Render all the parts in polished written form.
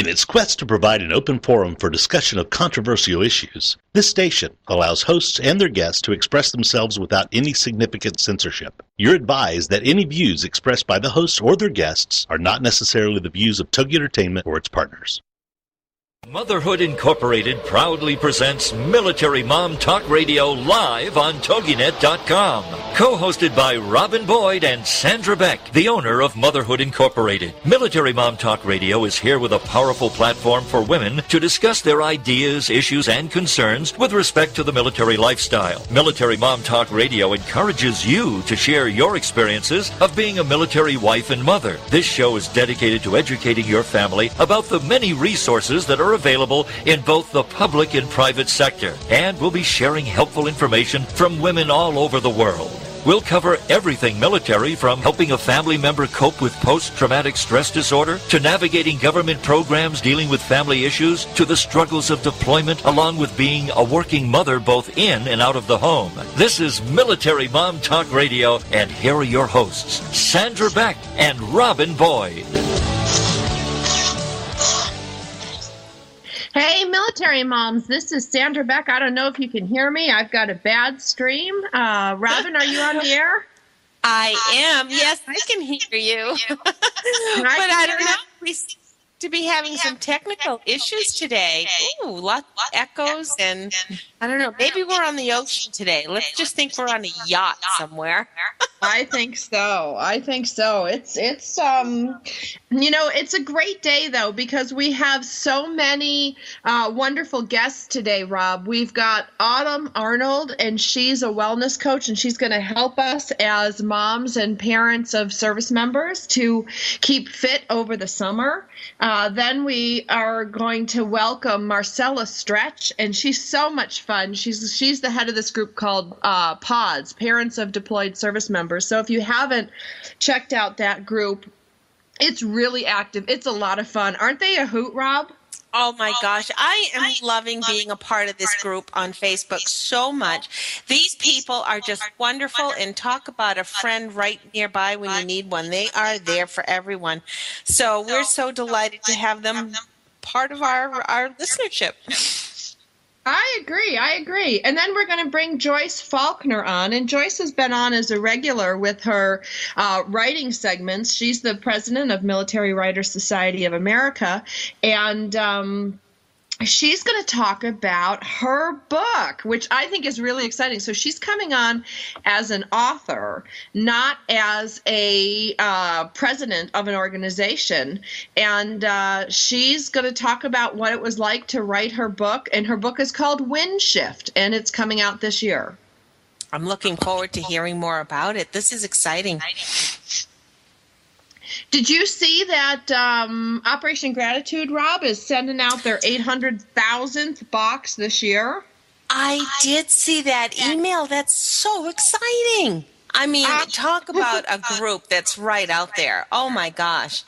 In its quest to provide an open forum for discussion of controversial issues, this station allows hosts and their guests to express themselves without any significant censorship. You're advised that any views expressed by the hosts or their guests are not necessarily the views of Togi Entertainment or its partners. Motherhood Incorporated proudly presents Military Mom Talk Radio live on TogiNet.com. Co-hosted by Robin Boyd and Sandra Beck, the owner of Motherhood Incorporated. Military Mom Talk Radio is here with a powerful platform for women to discuss their ideas, issues, and concerns with respect to the military lifestyle. Military Mom Talk Radio encourages you to share your experiences of being a military wife and mother. This show is dedicated to educating your family about the many resources that are available in both the public and private sector, and we'll be sharing helpful information from women all over the world. We'll cover everything military, from helping a family member cope with post-traumatic stress disorder, to navigating government programs dealing with family issues, to the struggles of deployment, along with being a working mother both in and out of the home. This is Military Mom Talk Radio, and here are your hosts, Sandra Beck and Robin Boyd. Hey, military moms, this is Sandra Beck. I don't know if you can hear me. I've got a bad stream. Robin, are you on the air? I am. Yes, I can hear you. But I don't know. We seem to be having some technical issues today. Ooh, lots of echoes, and I don't know. Maybe we're on the ocean today. Let's just think we're on a yacht somewhere. I think so. It's it's a great day though, because we have so many wonderful guests today, Rob. We've got Autumn Arnold, and she's a wellness coach, and she's going to help us as moms and parents of service members to keep fit over the summer. Then we are going to welcome Marcella Stretch, and she's so much fun. She's the head of this group called PODS, Parents of Deployed Service Members. So if you haven't checked out that group, it's really active. It's a lot of fun. Aren't they a hoot, Rob? Oh my gosh, I am loving being a part of this group on Facebook so much. These people are just wonderful, and talk about a friend right nearby when you need one. They are there for everyone. So we're so delighted to have them part of our listenership. I agree. And then we're going to bring Joyce Faulkner on. And Joyce has been on as a regular with her writing segments. She's the president of Military Writers Society of America. And she's going to talk about her book, which I think is really exciting. So she's coming on as an author, not as a president of an organization. And she's going to talk about what it was like to write her book. And her book is called Windshift, and it's coming out this year. I'm looking forward to hearing more about it. This is exciting. Did you see that Operation Gratitude, Rob, is sending out their 800,000th box this year? I did see that email. That's so exciting. I mean, talk about a group that's right out there. Oh, my gosh.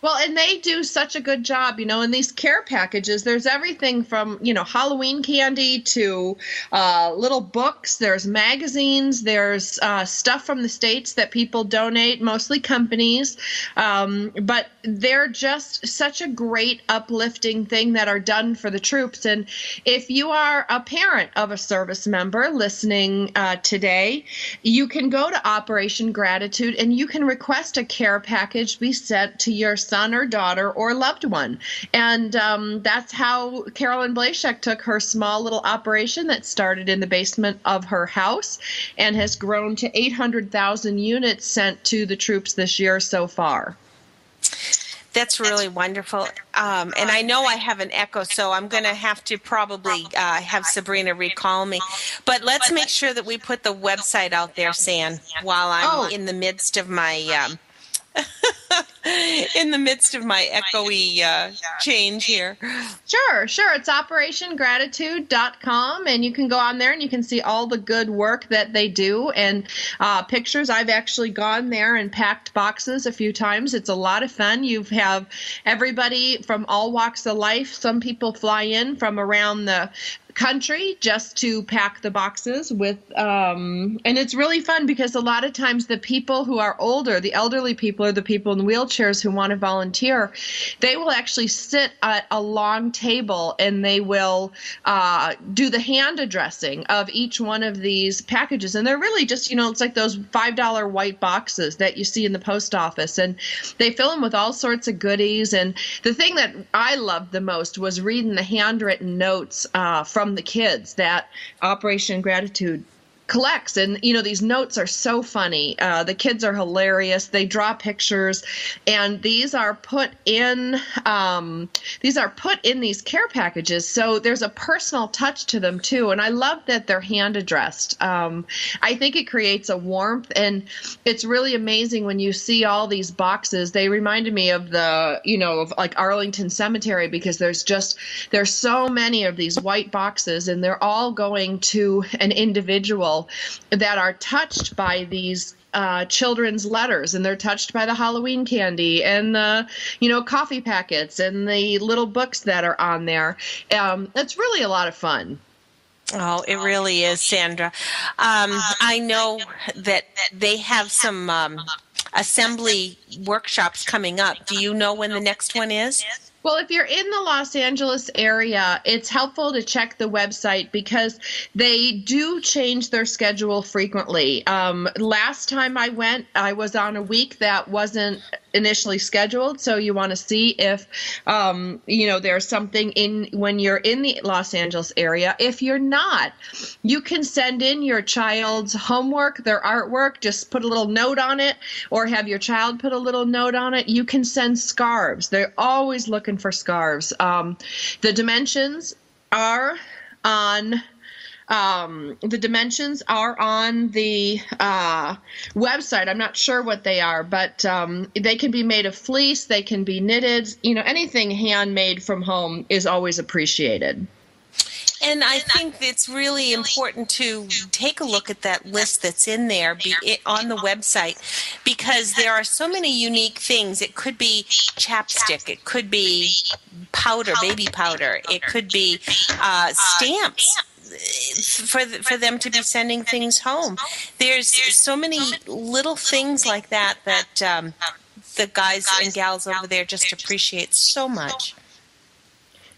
Well, and they do such a good job, in these care packages. There's everything from, Halloween candy to little books. There's magazines. There's stuff from the states that people donate, mostly companies. But they're just such a great uplifting thing that are done for the troops. And if you are a parent of a service member listening today, you can go to Operation Gratitude and you can request a care package be sent to your son or daughter or loved one. And that's how Carolyn Blashek took her small little operation that started in the basement of her house and has grown to 800,000 units sent to the troops this year so far. That's really wonderful. And I know I have an echo, so I'm going to have to probably have Sabrina recall me. But let's make sure that we put the website out there, San, while I'm in the midst of my echoey change here. Sure. It's operationgratitude.com, and you can go on there and you can see all the good work that they do and pictures. I've actually gone there and packed boxes a few times. It's a lot of fun. You have everybody from all walks of life. Some people fly in from around the country just to pack the boxes with, and it's really fun because a lot of times the people who are older, the elderly people or the people in wheelchairs who want to volunteer, they will actually sit at a long table and they will do the hand addressing of each one of these packages. And they're really just, it's like those $5 white boxes that you see in the post office. And they fill them with all sorts of goodies. And the thing that I loved the most was reading the handwritten notes from the kids that Operation Gratitude collects. And these notes are so funny. The kids are hilarious. They draw pictures, and these are put in these care packages, so there's a personal touch to them too. And I love that they're hand addressed. I think it creates a warmth, and it's really amazing when you see all these boxes. They reminded me of of like Arlington Cemetery, because there's so many of these white boxes, and they're all going to an individual that are touched by these children's letters, and they're touched by the Halloween candy and the coffee packets and the little books that are on there. It's really a lot of fun. Oh, it really is, Sandra. I know that they have some assembly workshops coming up. Do you know when the next one is? Well, if you're in the Los Angeles area, it's helpful to check the website because they do change their schedule frequently. Last time I went, I was on a week that wasn't initially scheduled, so you want to see if there's something in when you're in the Los Angeles area. If you're not, you can send in your child's homework, their artwork, just put a little note on it, or have your child put a little note on it. You can send scarves. They're always looking for scarves. The dimensions are on the website. I'm not sure what they are, but they can be made of fleece. They can be knitted. Anything handmade from home is always appreciated. And I think it's really important to take a look at that list that's in there on the website, because there are so many unique things. It could be chapstick. It could be powder, baby powder. It could be stamps for them to be sending things home. There's so many little things like that the guys and gals over there just appreciate so much.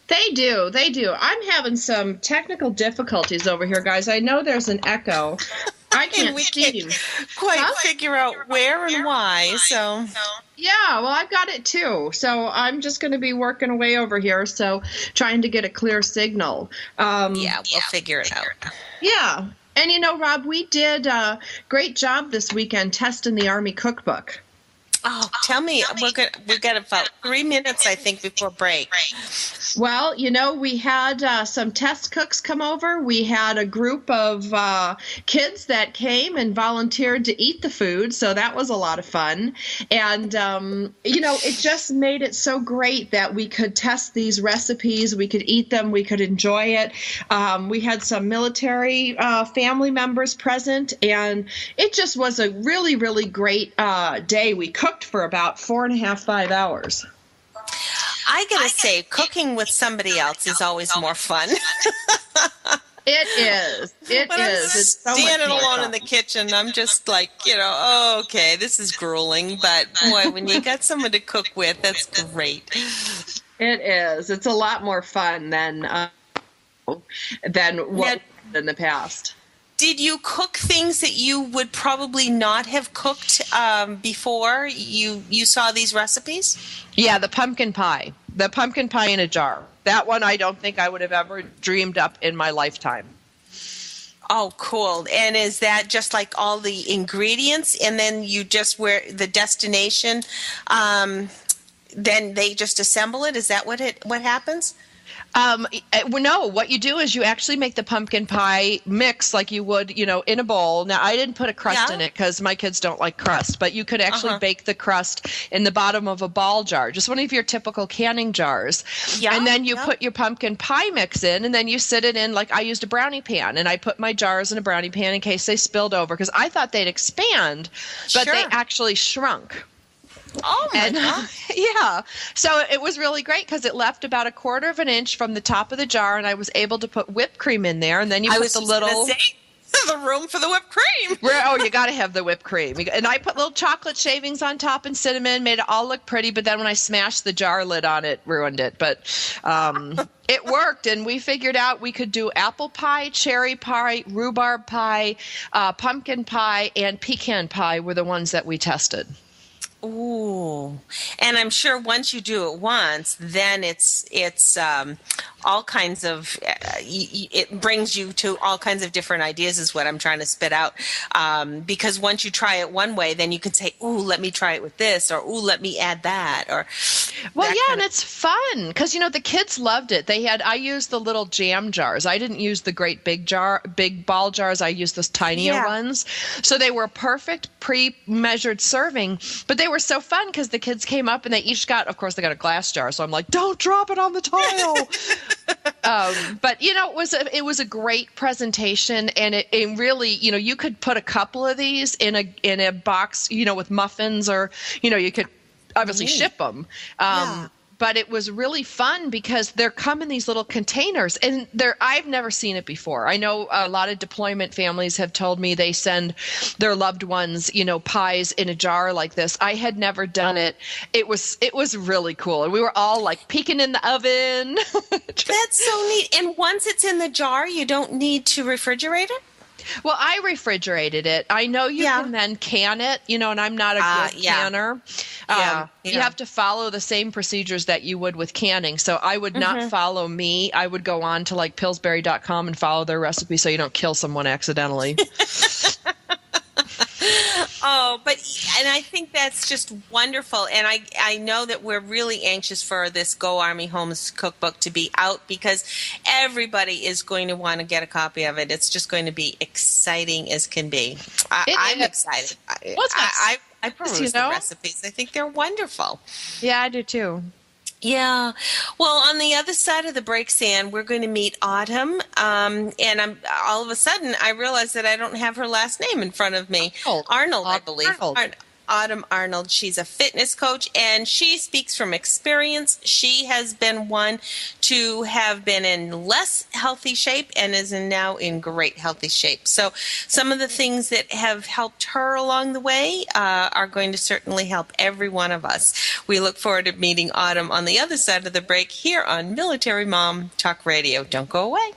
They do. I'm having some technical difficulties over here, guys. I know there's an echo. I can't quite figure out where and why. So yeah, well, I've got it too. So I'm just going to be working away over here. So trying to get a clear signal. We'll figure it out. Yeah, and Rob, we did a great job this weekend testing the Army cookbook. Oh, tell me. We've got about 3 minutes, I think, before break. Well, we had some test cooks come over. We had a group of kids that came and volunteered to eat the food, so that was a lot of fun. And, it just made it so great that we could test these recipes. We could eat them. We could enjoy it. We had some military family members present, and it just was a really, really great day. We cooked for about 4.5, 5 hours. I gotta say, cooking with somebody else is always more fun. It is. It's so standing alone in the kitchen, I'm just like, okay, this is grueling. But boy, when you got someone to cook with, that's great. It is. It's a lot more fun than what in the past. Did you cook things that you would probably not have cooked before you saw these recipes? Yeah, the pumpkin pie. The pumpkin pie in a jar. That one I don't think I would have ever dreamed up in my lifetime. Oh, cool. And is that just like all the ingredients, and then you just wear the destination, then they just assemble it? Is that what happens? No, what you do is you actually make the pumpkin pie mix like you would, in a bowl. Now, I didn't put a crust in it because my kids don't like crust, but you could actually bake the crust in the bottom of a ball jar, just one of your typical canning jars. Yeah, and then you put your pumpkin pie mix in, and then you sit it in, like I used a brownie pan, and I put my jars in a brownie pan in case they spilled over, because I thought they'd expand, but they actually shrunk. Oh, my God. Yeah. So it was really great because it left about 1/4 of an inch from the top of the jar, and I was able to put whipped cream in there. And then you put the little... the room for the whipped cream. Oh, you got to have the whipped cream. And I put little chocolate shavings on top and cinnamon, made it all look pretty. But then when I smashed the jar lid on it, ruined it. But it worked. And we figured out we could do apple pie, cherry pie, rhubarb pie, pumpkin pie, and pecan pie were the ones that we tested. Ooh, and I'm sure once you do it once, then it's all kinds of it brings you to all kinds of different ideas is what I'm trying to spit out. Because once you try it one way, then you can say, "Ooh, let me try it with this," or "Ooh, let me add that," or well, yeah, and it's fun because the kids loved it. I used the little jam jars. I didn't use the great big ball jars. I used those tinier ones, so they were perfect pre-measured serving. But they were so fun because the kids came up and they each got, of course, they got a glass jar. So I'm like, don't drop it on the tile. But it was a great presentation, and it really, you could put a couple of these in a box, with muffins, or you could obviously ship them. But it was really fun because they're come in these little containers, and I've never seen it before. I know a lot of deployment families have told me they send their loved ones, pies in a jar like this. I had never done it. It was really cool. And we were all like peeking in the oven. That's so neat. And once it's in the jar, you don't need to refrigerate it? Well, I refrigerated it. I know you can then can it, and I'm not a good canner. You have to follow the same procedures that you would with canning. So I would not follow me. I would go on to like Pillsbury.com and follow their recipe so you don't kill someone accidentally. And I think that's just wonderful. And I know that we're really anxious for this Go Army Homes cookbook to be out because everybody is going to want to get a copy of it. It's just going to be exciting as can be. I'm excited. I peruse the recipes. I think they're wonderful. Yeah, I do too. Yeah. Well, on the other side of the break, San, we're going to meet Autumn. And all of a sudden, I realize that I don't have her last name in front of me. Arnold, I believe. Autumn Arnold. She's a fitness coach, and she speaks from experience. She has been one to have been in less healthy shape and is now in great healthy shape. So some of the things that have helped her along the way are going to certainly help every one of us. We look forward to meeting Autumn on the other side of the break here on Military Mom Talk Radio. Don't go away.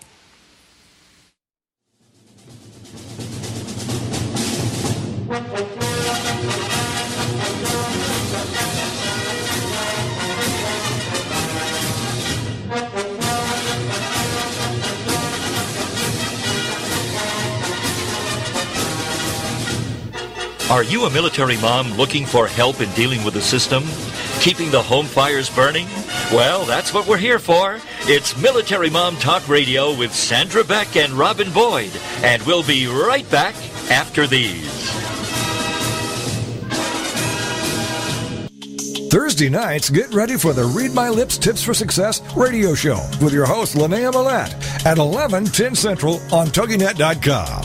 Are you a military mom looking for help in dealing with the system? Keeping the home fires burning? Well, that's what we're here for. It's Military Mom Talk Radio with Sandra Beck and Robin Boyd. And we'll be right back after these. Thursday nights, get ready for the Read My Lips Tips for Success radio show with your host, Linnea Millette, at 11:10 Central on TogiNet.com.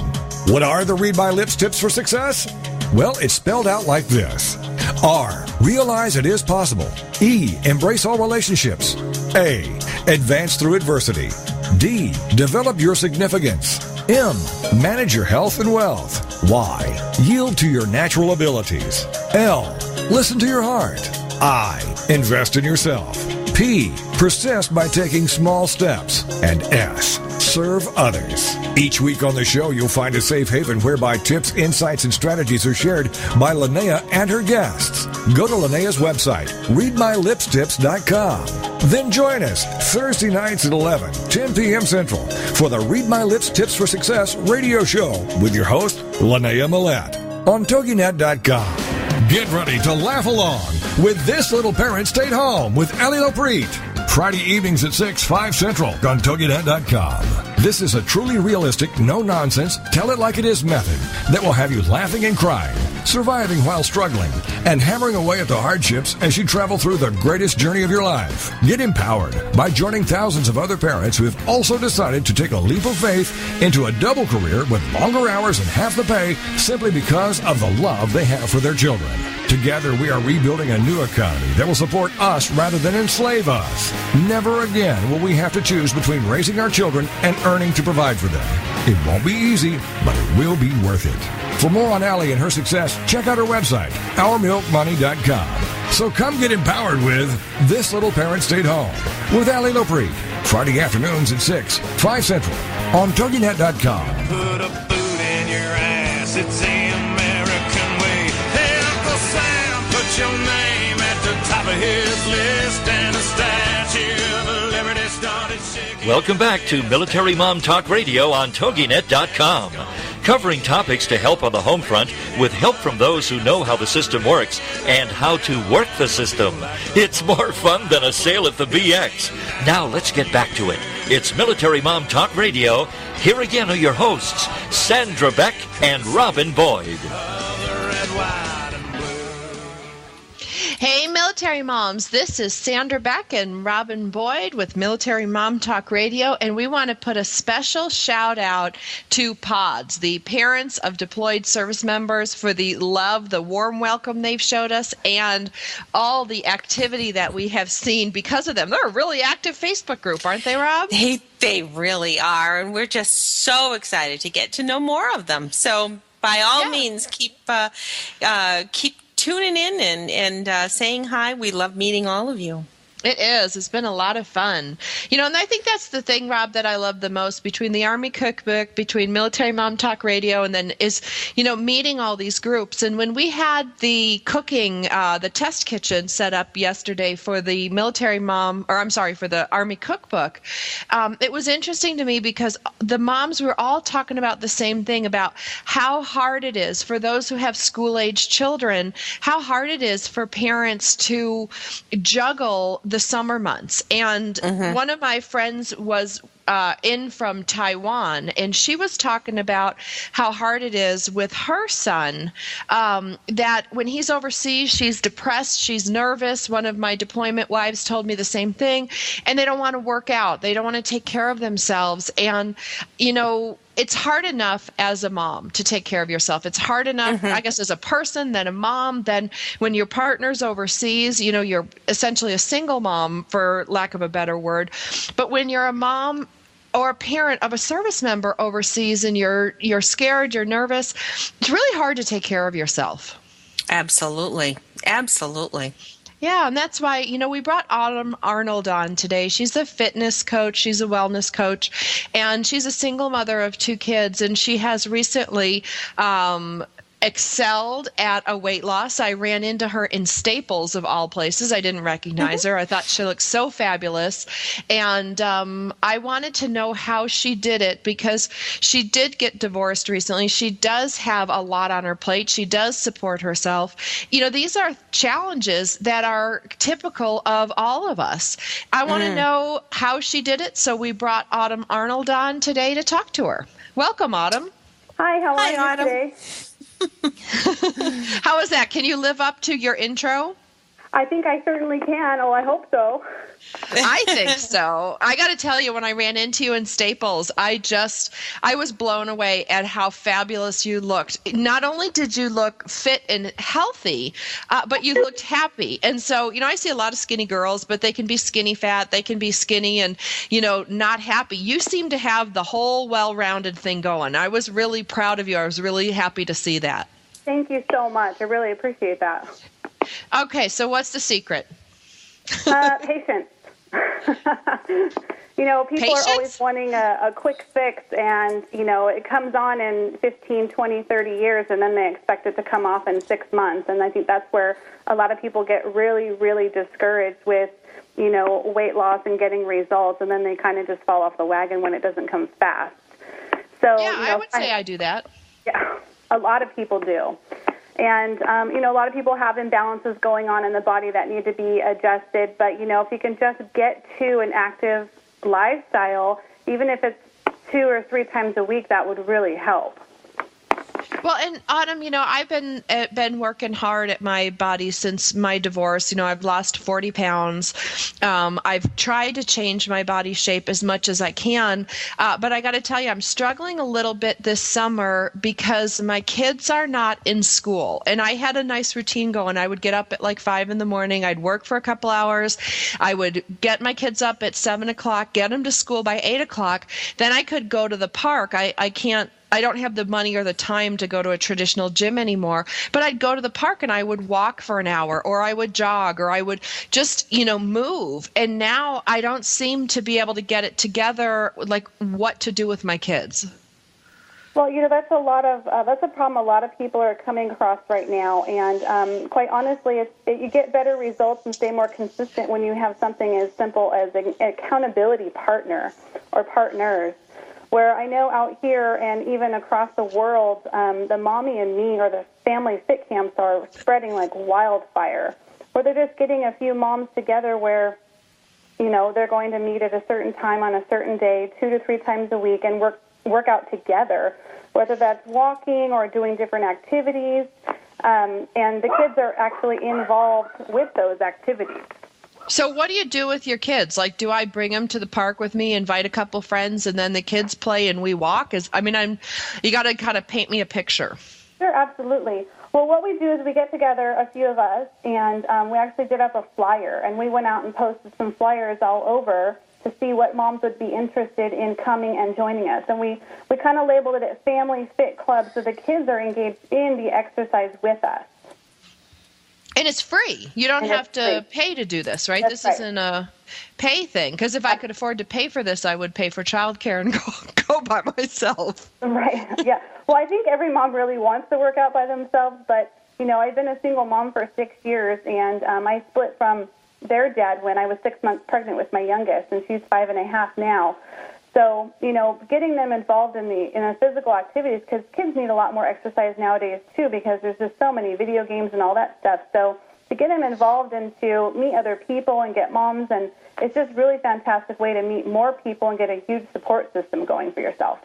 What are the Read My Lips Tips for Success? Well, it's spelled out like this. R, realize it is possible. E, embrace all relationships. A, advance through adversity. D, develop your significance. M, manage your health and wealth. Y, yield to your natural abilities. L, listen to your heart. I, invest in yourself. P, persist by taking small steps. And S, serve others. Each week on the show, you'll find a safe haven whereby tips, insights, and strategies are shared by Linnea and her guests. Go to Linnea's website, readmylipstips.com. Then join us Thursday nights at 10 p.m. Central for the Read My Lips Tips for Success radio show with your host, Linnea Millette, on TogiNet.com. Get ready to laugh along with This Little Parent Stayed Home with Ellie Lopreet. Friday evenings at 5 Central on TogiNet.com. This is a truly realistic, no-nonsense, tell-it-like-it-is method that will have you laughing and crying, surviving while struggling, and hammering away at the hardships as you travel through the greatest journey of your life. Get empowered by joining thousands of other parents who have also decided to take a leap of faith into a double career with longer hours and half the pay simply because of the love they have for their children. To Together, we are rebuilding a new economy that will support us rather than enslave us. Never again will we have to choose between raising our children and earning to provide for them. It won't be easy, but it will be worth it. For more on Allie and her success, check out her website, OurMilkMoney.com. So come get empowered with This Little Parent Stayed Home with Allie Lopreed. Friday afternoons at 6, 5 Central on TogiNet.com. Put a boot in your ass, it's the American way. Hey, Uncle Sam, put your name at the top of his list, and a statue of liberty started shaking. Welcome back to Military Mom Talk Radio on TogiNet.com. Covering topics to help on the home front with help from those who know how the system works and how to work the system. It's more fun than a sale at the BX. Now let's get back to it. It's Military Mom Talk Radio. Here again are your hosts, Sandra Beck and Robin Boyd. Hey, Military Moms, this is Sandra Beck and Robin Boyd with Military Mom Talk Radio, and we want to put a special shout out to PODS, the parents of deployed service members, for the love, the warm welcome they've showed us, and all the activity that we have seen because of them. They're a really active Facebook group, aren't they, Rob? They really are, and we're just so excited to get to know more of them. So by all means, keep tuning in and saying hi. We love meeting all of you. It is. It's been a lot of fun. You know, and I think that's the thing, Rob, that I love the most between the Army Cookbook, between Military Mom Talk Radio, and then is, you know, meeting all these groups. And when we had the cooking, the test kitchen set up yesterday for the for the Army Cookbook, it was interesting to me because the moms were all talking about the same thing, about how hard it is for those who have school-age children, how hard it is for parents to juggle the summer months. And one of my friends was in from Taiwan, and she was talking about how hard it is with her son, that when he's overseas, she's depressed, she's nervous. One of my deployment wives told me the same thing, and they don't want to work out. They don't want to take care of themselves. And, you know, it's hard enough as a mom to take care of yourself. It's hard enough, I guess, as a person, then a mom, then when your partner's overseas, you know, you're essentially a single mom, for lack of a better word. But when you're a mom or a parent of a service member overseas and you're scared, you're nervous, it's really hard to take care of yourself. Absolutely. Absolutely. Yeah, and that's why, you know, we brought Arnold on today. She's a fitness coach. She's a wellness coach, and she's a single mother of 2 kids, and she has recently excelled at a weight loss. I ran into her in Staples, of all places. I didn't recognize her. I thought she looked so fabulous. And I wanted to know how she did it, because she did get divorced recently. She does have a lot on her plate. She does support herself. You know, these are challenges that are typical of all of us. I want to know how she did it, so we brought Autumn Arnold on today to talk to her. Welcome, Autumn. Hi, how are you Autumn. today? How is that? Can you live up to your intro? I think I certainly can. Oh, I hope so. I think so. I got to tell you, when I ran into you in Staples, I was blown away at how fabulous you looked. Not only did you look fit and healthy, but you looked happy. And so, you know, I see a lot of skinny girls, but they can be skinny fat, they can be skinny and, you know, not happy. You seem to have the whole well-rounded thing going. I was really proud of you. I was really happy to see that. Thank you so much. I really appreciate that. Okay, so what's the secret? Patience. You know, people Patience? are always wanting a quick fix, and, you know, it comes on in 15, 20, 30 years, and then they expect it to come off in 6 months. And I think that's where a lot of people get really, really discouraged with, you know, weight loss and getting results, and then they kind of just fall off the wagon when it doesn't come fast. So, Yeah, you know, I would say I do that. Yeah, a lot of people do. And, you know, a lot of people have imbalances going on in the body that need to be adjusted. But, you know, if you can just get to an active lifestyle, even if it's 2 or 3 times a week, that would really help. Well, and Autumn, I've been working hard at my body since my divorce. I've lost 40 pounds. I've tried to change my body shape as much as I can, but I got to tell you, I'm struggling a little bit this summer because my kids are not in school, and I had a nice routine going. I would get up at like 5 in the morning. I'd work for a couple hours. I would get my kids up at 7 o'clock, get them to school by 8 o'clock. Then I could go to the park. I don't have the money or the time to go to a traditional gym anymore, but I'd go to the park and I would walk for an hour, or I would jog, or I would just, move. And now I don't seem to be able to get it together, like what to do with my kids. Well, that's a problem a lot of people are coming across right now. And quite honestly, you get better results and stay more consistent when you have something as simple as an accountability partner or partners. Where I know out here and even across the world, the Mommy and Me or the family fit camps are spreading like wildfire, where they're just getting a few moms together where, they're going to meet at a certain time on a certain day, 2 to 3 times a week, and work out together, whether that's walking or doing different activities. And the kids are actually involved with those activities. So what do you do with your kids? Like, do I bring them to the park with me, invite a couple friends, and then the kids play and we walk? You got to kind of paint me a picture. Sure, absolutely. Well, what we do is we get together, a few of us, and we actually did up a flyer, and we went out and posted some flyers all over to see what moms would be interested in coming and joining us. And we kind of labeled it Family Fit Club, so the kids are engaged in the exercise with us. And it's free. You don't have to pay to do this, right? This isn't a pay thing. Because if I could afford to pay for this, I would pay for childcare and go by myself. Right. Yeah. Well, I think every mom really wants to work out by themselves. But, I've been a single mom for 6 years, and I split from their dad when I was 6 months pregnant with my youngest, and she's 5.5 now. So, getting them involved in the physical activities, because kids need a lot more exercise nowadays, too, because there's just so many video games and all that stuff. So to get them involved and to meet other people and get moms, and it's just really fantastic way to meet more people and get a huge support system going for yourself.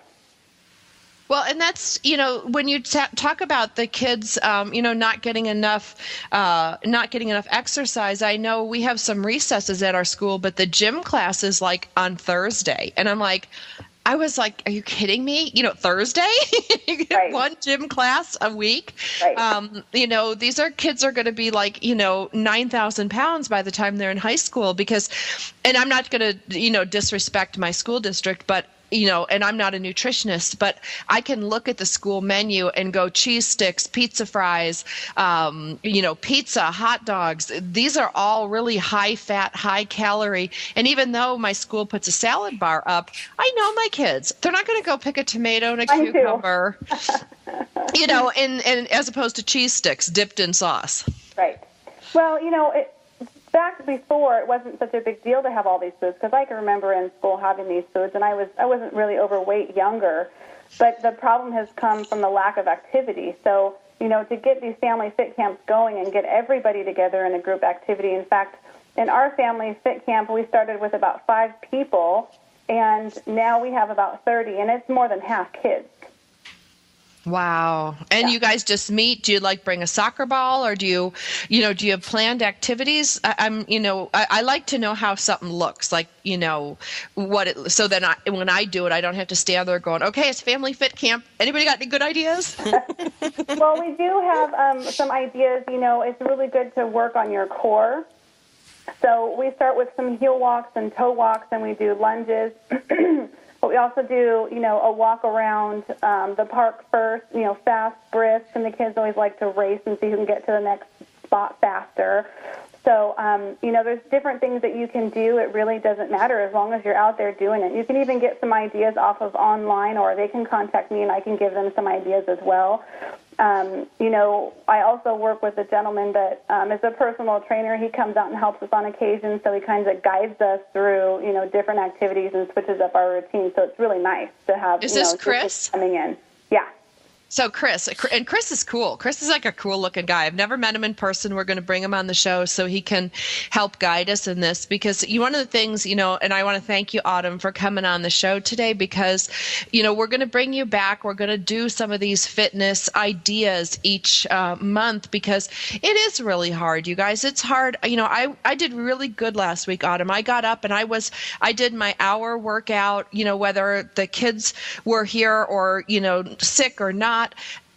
Well, and that's, when you talk about the kids, not getting enough exercise. I know we have some recesses at our school, but the gym class is like on Thursday. And I was like, are you kidding me? Thursday, you get right. One gym class a week. Right. These kids are going to be like, 9,000 pounds by the time they're in high school and I'm not going to, disrespect my school district, but and I'm not a nutritionist, but I can look at the school menu and go cheese sticks, pizza fries, pizza, hot dogs. These are all really high fat, high calorie. And even though my school puts a salad bar up, I know my kids, they're not going to go pick a tomato and a cucumber, and as opposed to cheese sticks dipped in sauce. Right. Well, back before, it wasn't such a big deal to have all these foods, because I can remember in school having these foods, and I wasn't really overweight younger, but the problem has come from the lack of activity. So, to get these family fit camps going and get everybody together in a group activity. In fact, in our family fit camp, we started with about 5 people, and now we have about 30, and it's more than half kids. Wow. And you guys just meet? Do you bring a soccer ball, or do you have planned activities? I like to know how something looks like, so then when I do it, I don't have to stand there going, okay, it's family fit camp. Anybody got any good ideas? Well, we do have some ideas. It's really good to work on your core. So we start with some heel walks and toe walks, and we do lunges. But we also do, a walk around the park first, fast, brisk, and the kids always like to race and see who can get to the next spot faster. So, there's different things that you can do. It really doesn't matter as long as you're out there doing it. You can even get some ideas off of online, or they can contact me and I can give them some ideas as well. I also work with a gentleman that is a personal trainer. He comes out and helps us on occasion, so he kind of guides us through, different activities and switches up our routine. So it's really nice to have, Is this Chris? coming in. Yeah. So Chris is cool. Chris is like a cool looking guy. I've never met him in person. We're going to bring him on the show so he can help guide us in this, because one of the things, and I want to thank you, Autumn, for coming on the show today, because, we're going to bring you back. We're going to do some of these fitness ideas each month, because it is really hard, you guys. It's hard. I did really good last week, Autumn. I got up and I did my hour workout, whether the kids were here or, sick or not.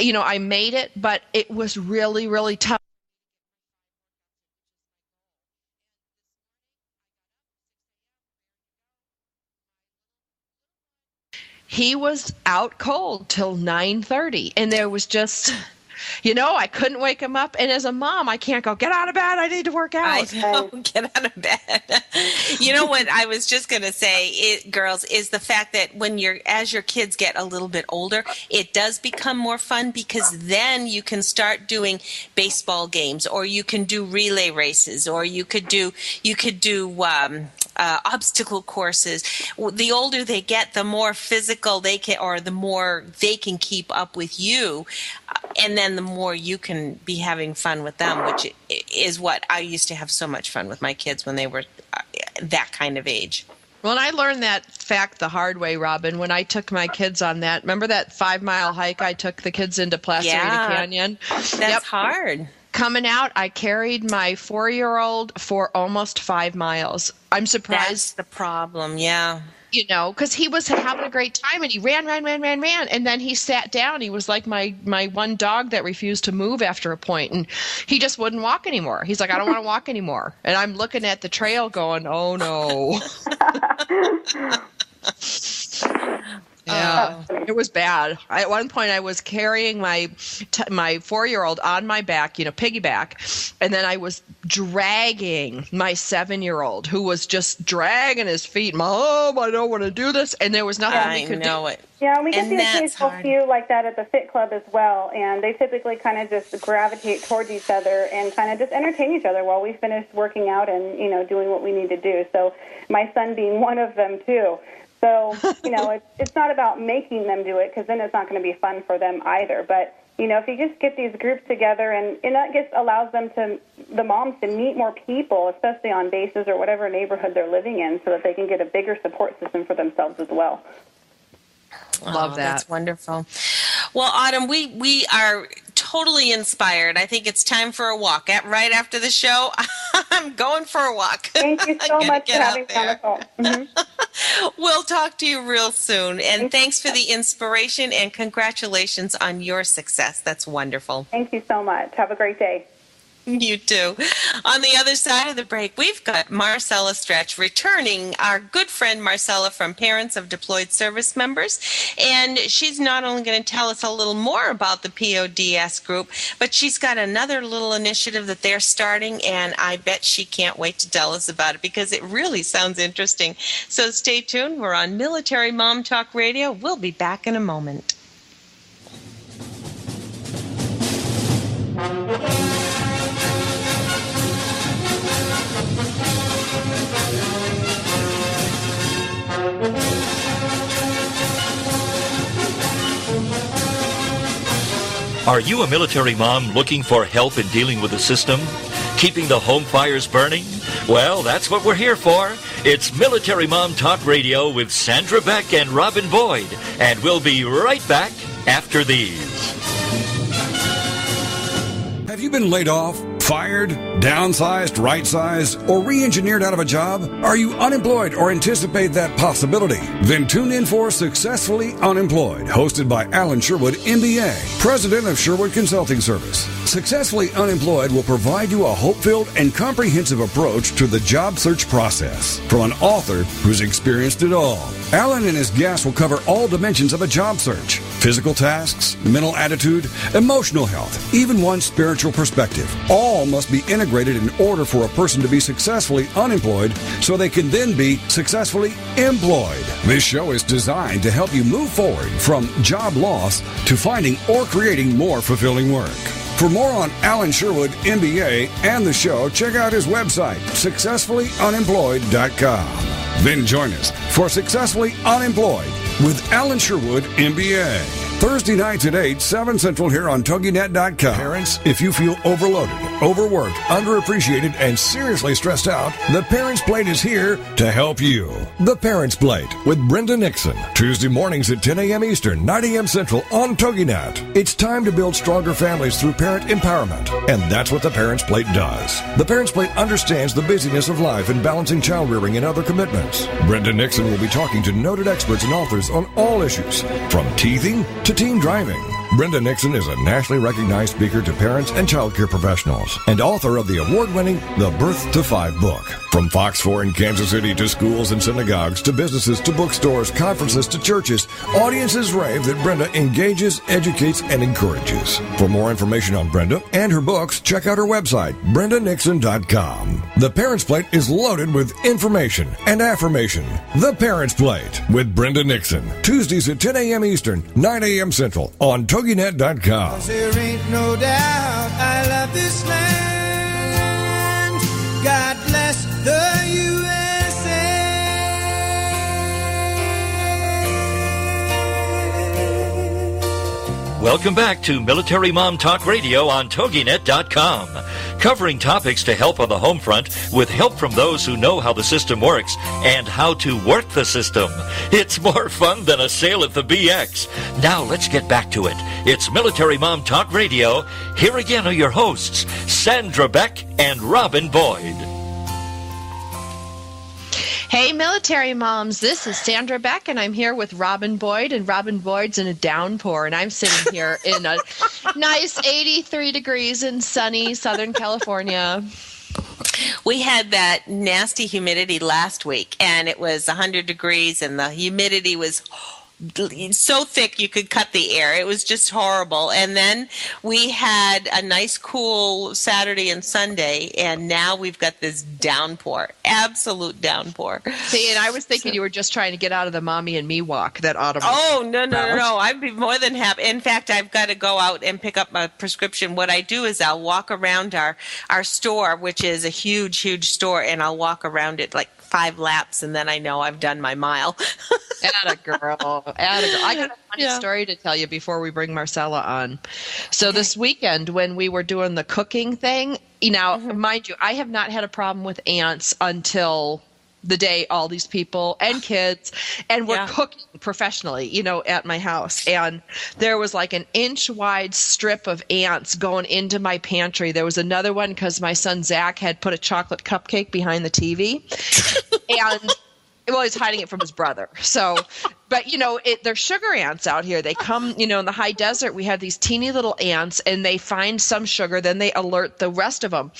I made it, but it was really, really tough. He was out cold till 9:30, and there was just... I couldn't wake him up. And as a mom, I can't go, get out of bed. I need to work out. I know, get out of bed. You know what I was just going to say, girls, is the fact that as your kids get a little bit older, it does become more fun, because then you can start doing baseball games, or you can do relay races, or you could do obstacle courses. The older they get, the more physical they can, or the more they can keep up with you. And then the more you can be having fun with them, which is what I used to have so much fun with my kids when they were that kind of age. Well, and I learned that fact the hard way, Robin, when I took my kids on that. Remember that 5-mile hike I took the kids into Placerita Canyon? That's hard. Coming out, I carried my 4-year-old for almost 5 miles. I'm surprised. That's the problem, yeah. Because he was having a great time, and he ran. And then he sat down. He was like my one dog that refused to move after a point, and he just wouldn't walk anymore. He's like, I don't want to walk anymore. And I'm looking at the trail going, oh, no. Yeah, it was bad. At one point, I was carrying my 4-year-old on my back, piggyback, and then I was dragging my 7-year-old, who was just dragging his feet. Mom, I don't want to do this, and there was nothing we could do. I know it. Yeah, and we get the occasional few like that at the Fit Club as well, and they typically kind of just gravitate towards each other and kind of just entertain each other while we finish working out and, doing what we need to do. So my son being one of them, too. So, it's not about making them do it, because then it's not going to be fun for them either. But, if you just get these groups together, and that allows the moms to meet more people, especially on bases or whatever neighborhood they're living in, so that they can get a bigger support system for themselves as well. Love that. That's wonderful. Well, Autumn, we are totally inspired. I think it's time for a walk. Right after the show, I'm going for a walk. Thank you so much for having me on the phone. Mm-hmm. We'll talk to you real soon. And thanks for the inspiration, and congratulations on your success. That's wonderful. Thank you so much. Have a great day. You too. On the other side of the break, we've got Marcella Stretch returning, our good friend Marcella from Parents of Deployed Service Members. And she's not only going to tell us a little more about the PODS group, but she's got another little initiative that they're starting, and I bet she can't wait to tell us about it, because it really sounds interesting. So stay tuned. We're on Military Mom Talk Radio. We'll be back in a moment. Are you a military mom looking for help in dealing with the system? Keeping the home fires burning? Well, that's what we're here for. It's Military Mom Talk Radio with Sandra Beck and Robin Boyd. And we'll be right back after these. Have you been laid off, fired, downsized, right-sized, or re-engineered out of a job? Are you unemployed or anticipate that possibility? Then tune in for Successfully Unemployed, hosted by Alan Sherwood, MBA, president of Sherwood Consulting Service. Successfully Unemployed will provide you a hope-filled and comprehensive approach to the job search process from an author who's experienced it all. Alan and his guests will cover all dimensions of a job search: physical tasks, mental attitude, emotional health, even one's spiritual perspective. All must be integrated in order for a person to be successfully unemployed so they can then be successfully employed. This show is designed to help you move forward from job loss to finding or creating more fulfilling work. For more on Alan Sherwood, MBA, and the show, check out his website, successfullyunemployed.com. Then join us for Successfully Unemployed with Alan Sherwood, MBA. Thursday nights at 8, 7 Central here on TogiNet.com. Parents, if you feel overloaded, overworked, underappreciated, and seriously stressed out, The Parents Plate is here to help you. The Parents Plate with Brenda Nixon. Tuesday mornings at 10 a.m. Eastern, 9 a.m. Central on TogiNet. It's time to build stronger families through parent empowerment, and that's what The Parents Plate does. The Parents Plate understands the busyness of life and balancing child rearing and other commitments. Brenda Nixon will be talking to noted experts and authors on all issues, from teething to teen driving. Brenda Nixon is a nationally recognized speaker to parents and child care professionals and author of the award-winning The Birth to 5 book. From Fox 4 in Kansas City to schools and synagogues to businesses to bookstores, conferences to churches, audiences rave that Brenda engages, educates, and encourages. For more information on Brenda and her books, check out her website, BrendaNixon.com. The Parents Plate is loaded with information and affirmation. The Parents Plate with Brenda Nixon. Tuesdays at 10 a.m. Eastern, 9 a.m. Central on TogiNet.com. There ain't no doubt I love this land. God bless the USA. Welcome back to Military Mom Talk Radio on TogiNet.com. Covering topics to help on the home front with help from those who know how the system works and how to work the system. It's more fun than a sale at the BX. Now let's get back to it. It's Military Mom Talk Radio. Here again are your hosts, Sandra Beck and Robin Boyd. Hey, military moms, this is Sandra Beck, and I'm here with Robin Boyd, and Robin Boyd's in a downpour, and I'm sitting here in a nice 83 degrees in sunny Southern California. We had that nasty humidity last week, and it was 100 degrees, and the humidity was so thick you could cut the air. It was just horrible. And then we had a nice cool Saturday and Sunday, and now we've got this downpour, absolute downpour. See, and I was thinking you were just trying to get out of the mommy and me walk that autumn. Oh, no. I'd be more than happy. In fact, I've got to go out and pick up my prescription. What I do is I'll walk around our store, which is a huge, huge store, and I'll walk around it like 5 laps, and then I know I've done my mile. Atta girl. I got a funny story to tell you before we bring Marcella on. So this weekend when we were doing the cooking thing, mind you, I have not had a problem with ants until the day all these people and kids and we're cooking professionally, at my house. And there was like an inch wide strip of ants going into my pantry. There was another one because my son Zach had put a chocolate cupcake behind the TV. And he's hiding it from his brother. So, but they're sugar ants out here. They come, in the high desert, we have these teeny little ants and they find some sugar, then they alert the rest of them.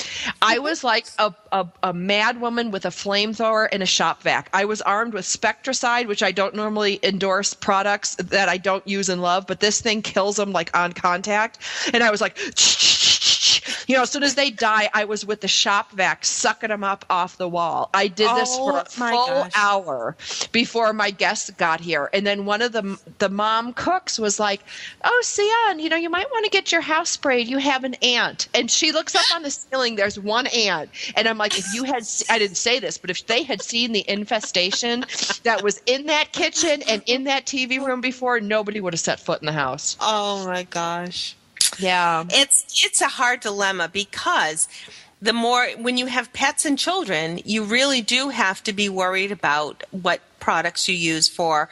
I was like a mad woman with a flamethrower and a shop vac. I was armed with Spectracide, which I don't normally endorse products that I don't use and love, but this thing kills them like on contact. And I was like, as soon as they die, I was with the shop vac sucking them up off the wall. I did this for a full hour before my guests got here. And then one of the mom cooks was like, "Oh, Sion, you might want to get your house sprayed. You have an ant." And she looks up on the ceiling. There's one ant. And I'm like, I didn't say this, but if they had seen the infestation that was in that kitchen and in that TV room before, nobody would have set foot in the house. Oh, my gosh. Yeah. It's a hard dilemma because the more, when you have pets and children, you really do have to be worried about what products you use for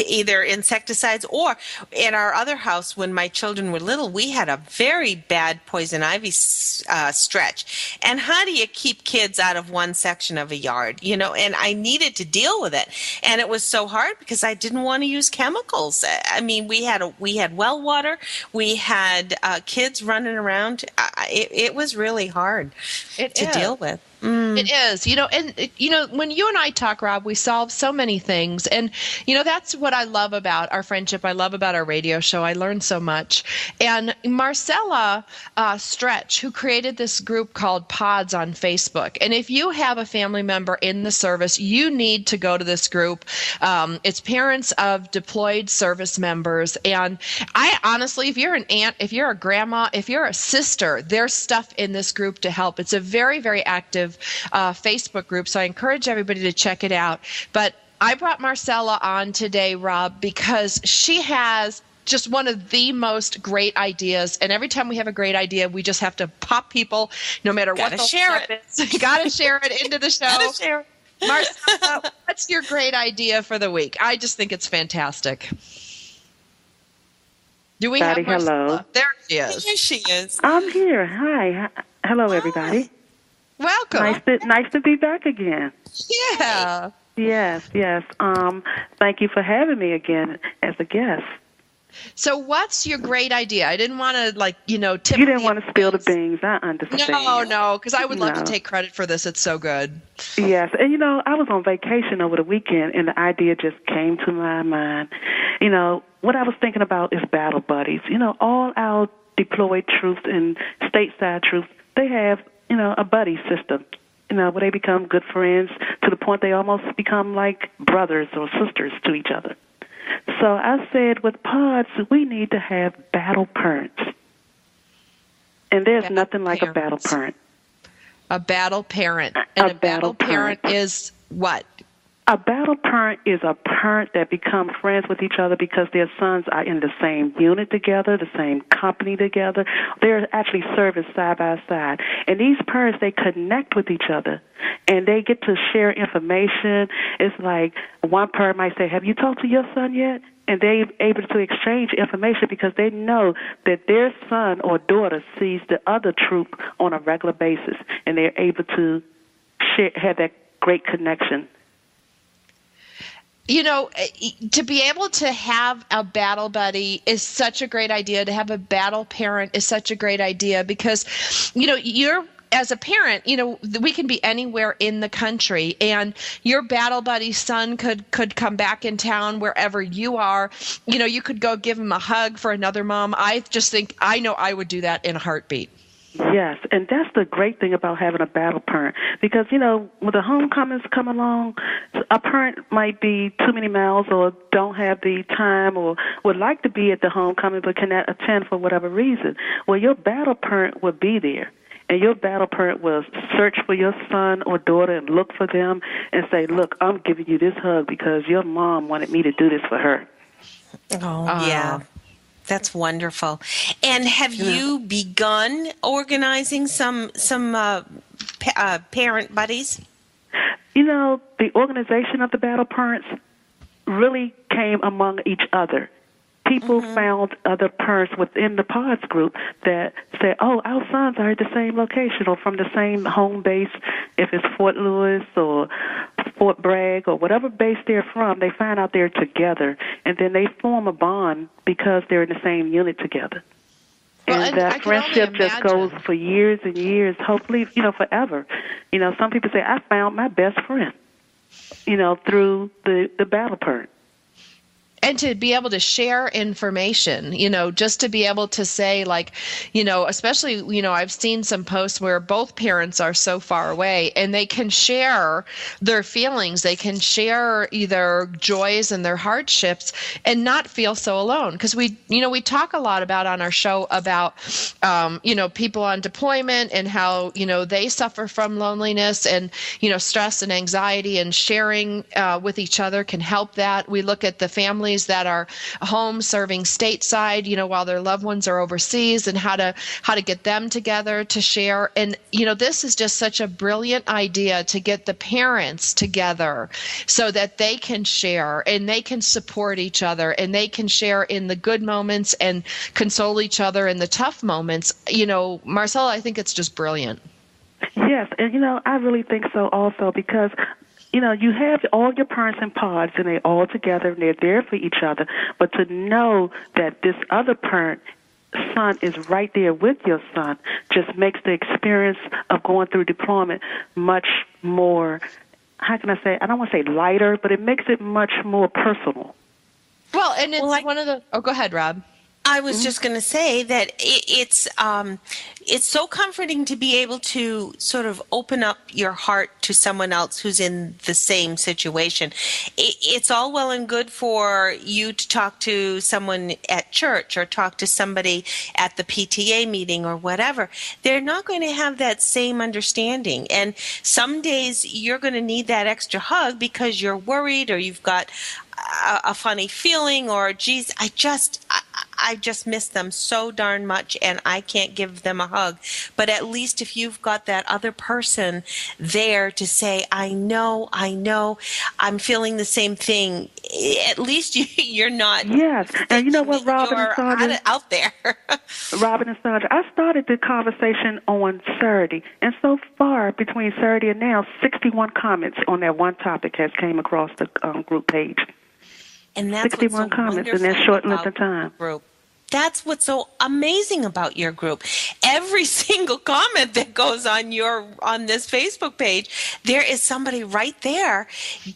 either insecticides or in our other house when my children were little, we had a very bad poison ivy stretch. And how do you keep kids out of one section of a yard, and I needed to deal with it. And it was so hard because I didn't want to use chemicals. I mean, we had well water, we had kids running around. It was really hard to deal with. It is, and when you and I talk, Rob, we solve so many things. And, that's what I love about our friendship. I love about our radio show. I learned so much. And Marcella Stretch, who created this group called PODS on Facebook. And if you have a family member in the service, you need to go to this group. It's parents of deployed service members. And I honestly, if you're an aunt, if you're a grandma, if you're a sister, there's stuff in this group to help. It's a very, very active Facebook group, so I encourage everybody to check it out. But I brought Marcella on today, Rob, because she has just one of the most great ideas. And every time we have a great idea, we just have to pop people, no matter what the share it. is. You got to share it into the show. Gotta share it. Marcella, what's your great idea for the week? I just think it's fantastic. Do we have Marcella? Hello. There she is. Here she is. I'm here. Hi. Hello, everybody. Welcome. Nice to be back again. Yeah. Yes. Thank you for having me again as a guest. So what's your great idea? I didn't want to, tip You didn't want to spill the beans. I understand. No, because I would love to take credit for this. It's so good. Yes, and I was on vacation over the weekend, and the idea just came to my mind. What I was thinking about is battle buddies. All our deployed troops and stateside troops, they have, a buddy system, where they become good friends to the point they almost become like brothers or sisters to each other. So I said, with pods, we need to have battle parents. And there's nothing like a battle parent. A battle parent. And a battle parent is what? A battle parent is a parent that becomes friends with each other because their sons are in the same unit together, the same company together. They're actually serving side by side. And these parents, they connect with each other, and they get to share information. It's like one parent might say, have you talked to your son yet? And they're able to exchange information because they know that their son or daughter sees the other troop on a regular basis, and they're able to have that great connection. To be able to have a battle buddy is such a great idea. To have a battle parent is such a great idea because, you're, as a parent, we can be anywhere in the country, and your battle buddy's son could come back in town wherever you are. You could go give him a hug for another mom. I just think, I know I would do that in a heartbeat. Yes, and that's the great thing about having a battle parent because, when the homecomings come along, a parent might be too many miles or don't have the time or would like to be at the homecoming but cannot attend for whatever reason. Well, your battle parent will be there, and your battle parent will search for your son or daughter and look for them and say, look, I'm giving you this hug because your mom wanted me to do this for her. Oh, yeah. That's wonderful. And have you begun organizing some parent buddies? The organization of the battle parents really came among each other. People found other parents within the PODS group that said, oh, our sons are at the same location or from the same home base. If it's Fort Lewis or Fort Bragg or whatever base they're from, they find out they're together, and then they form a bond because they're in the same unit together. Well, and that friendship just goes for years and years, hopefully, forever. Some people say, I found my best friend, through the battle parent. And to be able to share information, just to be able to say, especially, I've seen some posts where both parents are so far away and they can share their feelings. They can share either joys and their hardships and not feel so alone. Because we talk a lot about on our show about, people on deployment and how, they suffer from loneliness and, stress and anxiety, and sharing with each other can help that. We look at the families that are home serving stateside, while their loved ones are overseas, and how to get them together to share. And, this is just such a brilliant idea to get the parents together so that they can share and they can support each other and they can share in the good moments and console each other in the tough moments. Marcella, I think it's just brilliant. Yes, and, I really think so also because you have all your parents in pods, and they're all together, and they're there for each other. But to know that this other parent son is right there with your son just makes the experience of going through deployment much more, how can I say, I don't want to say lighter, but it makes it much more personal. Well, and it's one of the... Oh, go ahead, Rob. I was just going to say that it's so comforting to be able to sort of open up your heart to someone else who's in the same situation. It's all well and good for you to talk to someone at church or talk to somebody at the PTA meeting or whatever. They're not going to have that same understanding. And some days you're going to need that extra hug because you're worried or you've got a funny feeling or, geez, I just miss them so darn much and I can't give them a hug. But at least if you've got that other person there to say, I know, I'm feeling the same thing, at least you're not. Yes, and you know what, Robin and Sandra? Out there. Robin and Sandra, I started the conversation on Saturday, and so far between Saturday and now, 61 comments on that one topic has came across the group page. And that's 61 comments in that short length of time. Group. That's what's so amazing about your group. Every single comment that goes on this Facebook page, there is somebody right there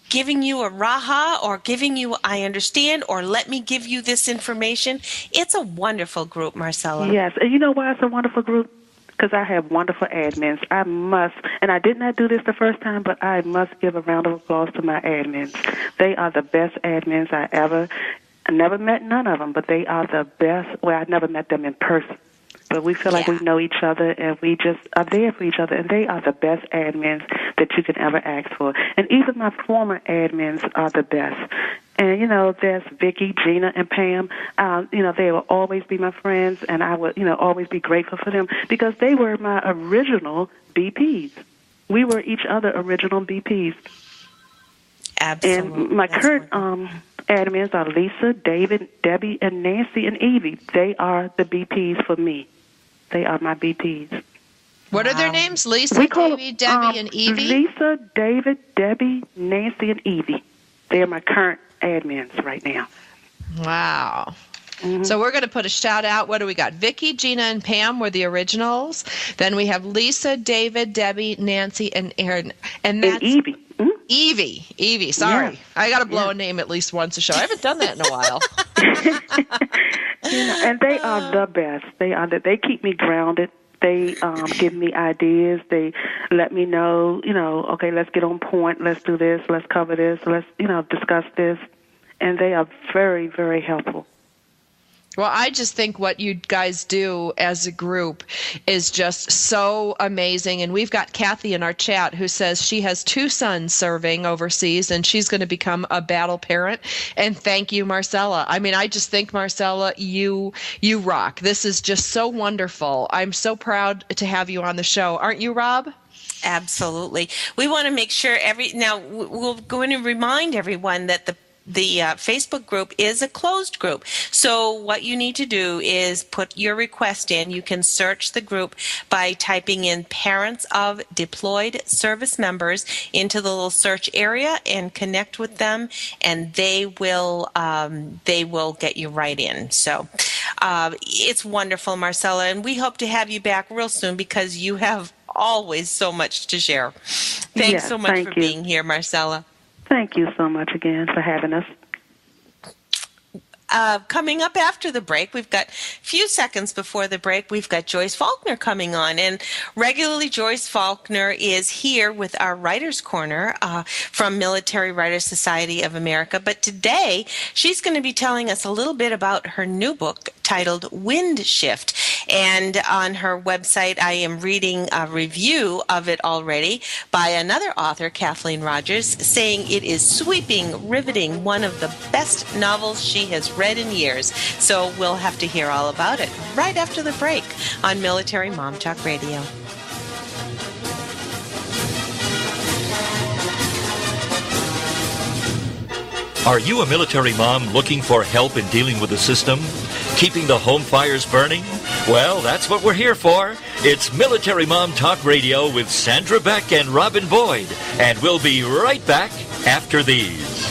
giving you a raha or giving you I understand or let me give you this information. It's a wonderful group, Marcella. Yes, and you know why it's a wonderful group? Because I have wonderful admins. I must, and I did not do this the first time, but I must give a round of applause to my admins. They are the best admins I never met none of them, but they are the best. Well, I never met them in person, but we feel like we know each other, and we just are there for each other, and they are the best admins that you can ever ask for. And even my former admins are the best. And, you know, there's Vicky, Gina, and Pam. You know, they will always be my friends, and I would, always be grateful for them because they were my original BPs. We were each other original BPs. Absolutely. And my current admins are Lisa, David, Debbie, and Nancy, and Evie. They are the BPs for me. They are my BPs. What are their names? Lisa, Debbie, and Evie? Lisa, David, Debbie, Nancy, and Evie. They are my current admins right now. Wow. Mm-hmm. So we're going to put a shout out. What do we got? Vicky, Gina, and Pam were the originals. Then we have Lisa, David, Debbie, Nancy, and Aaron. And that's Evie. Mm-hmm. Evie. Sorry. Yeah. I got to blow a name at least once a show. I haven't done that in a while. And they are the best. They keep me grounded. They give me ideas. They let me know, okay, let's get on point. Let's do this. Let's cover this. Let's, discuss this. And they are very, very helpful. Well, I just think what you guys do as a group is just so amazing. And we've got Kathy in our chat who says she has 2 sons serving overseas and she's going to become a battle parent. And thank you, Marcella. I mean, I just think, Marcella, you rock. This is just so wonderful. I'm so proud to have you on the show. Aren't you, Rob? Absolutely. We want to make sure now we're going to remind everyone that the Facebook group is a closed group. So what you need to do is put your request in. You can search the group by typing in Parents of Deployed Service Members into the little search area and connect with them, and they will get you right in. So it's wonderful, Marcella, and we hope to have you back real soon because you have always so much to share. Thanks so much for being here, Marcella. Thank you so much again for having us. Coming up after the break, we've got a few seconds before the break, we've got Joyce Faulkner coming on. And regularly, Joyce Faulkner is here with our Writers' Corner from Military Writers Society of America. But today, she's going to be telling us a little bit about her new book titled Windshift. And on her website, I am reading a review of it already by another author, Kathleen Rogers, saying it is sweeping, riveting, one of the best novels she has read in years. So we'll have to hear all about it right after the break on Military Mom Talk Radio. Are you a military mom looking for help in dealing with the system? Keeping the home fires burning? Well, that's what we're here for. It's Military Mom Talk Radio with Sandra Beck and Robin Boyd. And we'll be right back after these.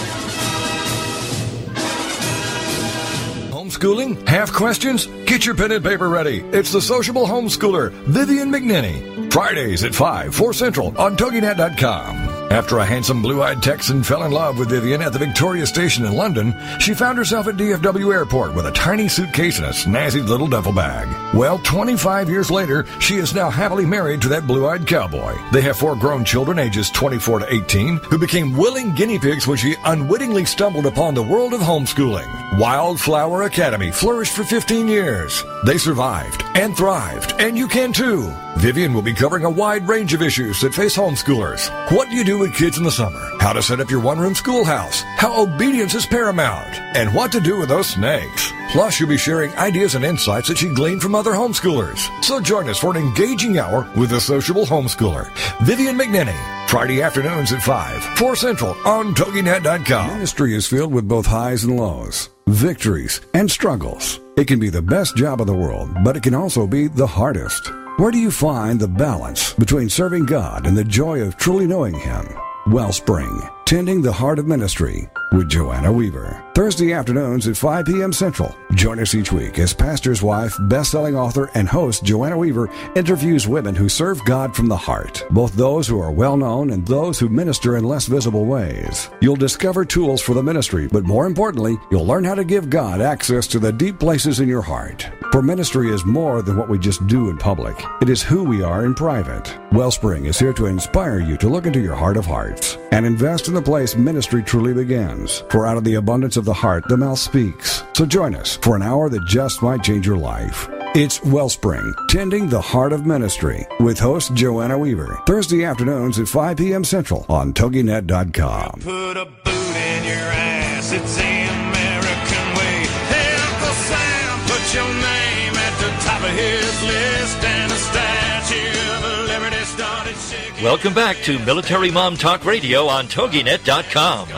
Homeschooling? Have questions? Get your pen and paper ready. It's the sociable homeschooler, Vivian McNinney. Fridays at 5, 4 Central on TogiNet.com. After a handsome blue-eyed Texan fell in love with Vivian at the Victoria Station in London, she found herself at DFW Airport with a tiny suitcase and a snazzy little duffel bag. Well, 25 years later, she is now happily married to that blue-eyed cowboy. They have 4 grown children ages 24 to 18 who became willing guinea pigs when she unwittingly stumbled upon the world of homeschooling. Wildflower Academy flourished for 15 years. They survived and thrived, and you can too. Vivian will be covering a wide range of issues that face homeschoolers. What do you do with kids in the summer? How to set up your one-room schoolhouse? How obedience is paramount? And what to do with those snakes? Plus, you'll be sharing ideas and insights that she gleaned from other homeschoolers. So join us for an engaging hour with the sociable homeschooler, Vivian McNinney. Friday afternoons at 5, 4 Central on TogiNet.com. Ministry is filled with both highs and lows, victories and struggles. It can be the best job in the world, but it can also be the hardest. Where do you find the balance between serving God and the joy of truly knowing Him? Wellspring, Tending the Heart of Ministry with Joanna Weaver. Thursday afternoons at 5 p.m. Central. Join us each week as pastor's wife, best-selling author, and host Joanna Weaver interviews women who serve God from the heart, both those who are well-known and those who minister in less visible ways. You'll discover tools for the ministry, but more importantly, you'll learn how to give God access to the deep places in your heart. For ministry is more than what we just do in public. It is who we are in private. Wellspring is here to inspire you to look into your heart of hearts and invest in the place ministry truly begins. For out of the abundance of the heart, the mouth speaks. So join us for an hour that just might change your life. It's Wellspring, Tending the Heart of Ministry, with host Joanna Weaver. Thursday afternoons at 5 p.m. Central on TogiNet.com. Put a boot in your ass, it's the American way. Hey, Uncle Sam, put your name at the top of his list, and the Statue of Liberty started shaking. Welcome back to Military Mom Talk Radio on TogiNet.com.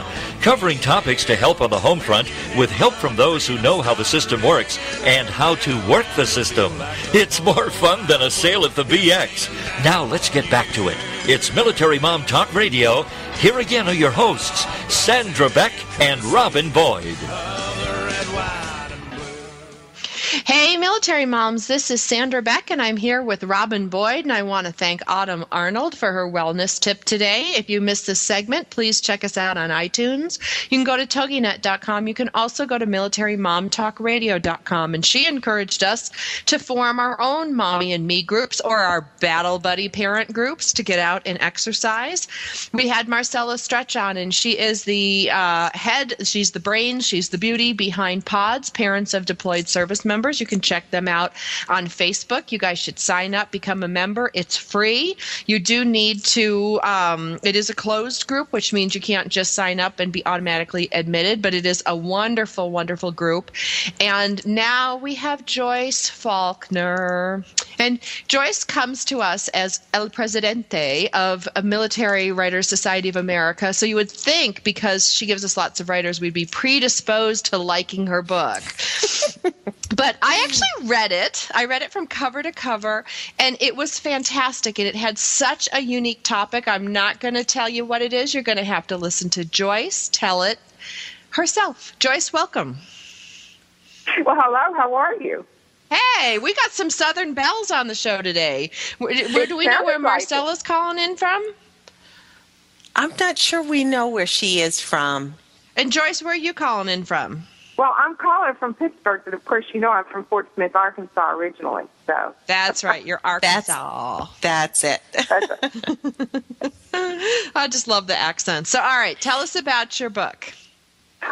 Covering topics to help on the home front with help from those who know how the system works and how to work the system. It's more fun than a sale at the BX. Now let's get back to it. It's Military Mom Talk Radio. Here again are your hosts, Sandra Beck and Robin Boyd. Hey, military moms, this is Sandra Beck, and I'm here with Robin Boyd, and I want to thank Autumn Arnold for her wellness tip today. If you missed this segment, please check us out on iTunes. You can go to TogiNet.com. You can also go to MilitaryMomTalkRadio.com, and she encouraged us to form our own Mommy and Me groups or our Battle Buddy parent groups to get out and exercise. We had Marcella Stretch on, and she is the head, she's the brains, she's the beauty behind PODS, Parents of Deployed Service Members. You can check them out on Facebook. You guys should sign up, become a member. It's free. You do need to, it is a closed group, which means you can't just sign up and be automatically admitted, but it is a wonderful, wonderful group. And now we have Joyce Faulkner. And Joyce comes to us as El Presidente of a Military Writers Society of America. So you would think, because she gives us lots of writers, we'd be predisposed to liking her book. But I actually read it. I read it from cover to cover, and it was fantastic, and it had such a unique topic. I'm not going to tell you what it is. You're going to have to listen to Joyce tell it herself. Joyce, welcome. Well, hello. How are you? Hey, we got some Southern belles on the show today. Where do we know where Marcella's calling in from? I'm not sure we know where she is from. And Joyce, where are you calling in from? Well, I'm calling from Pittsburgh, but of course, you know I'm from Fort Smith, Arkansas originally. So that's right, you're Arkansas. That's it. I just love the accent. So, all right, tell us about your book.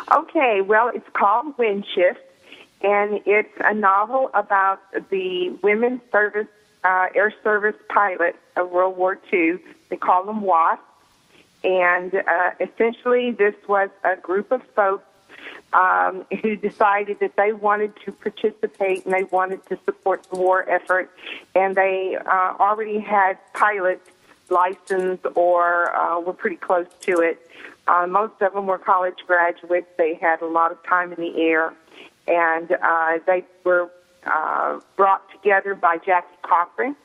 Okay, well, it's called Windshift, and it's a novel about the women's service, air service pilots of World War II. They call them WASPs. And essentially, this was a group of folks who decided that they wanted to participate and they wanted to support the war effort. And they already had pilots licensed or were pretty close to it. Most of them were college graduates. They had a lot of time in the air. And they were brought together by Jackie Cochran,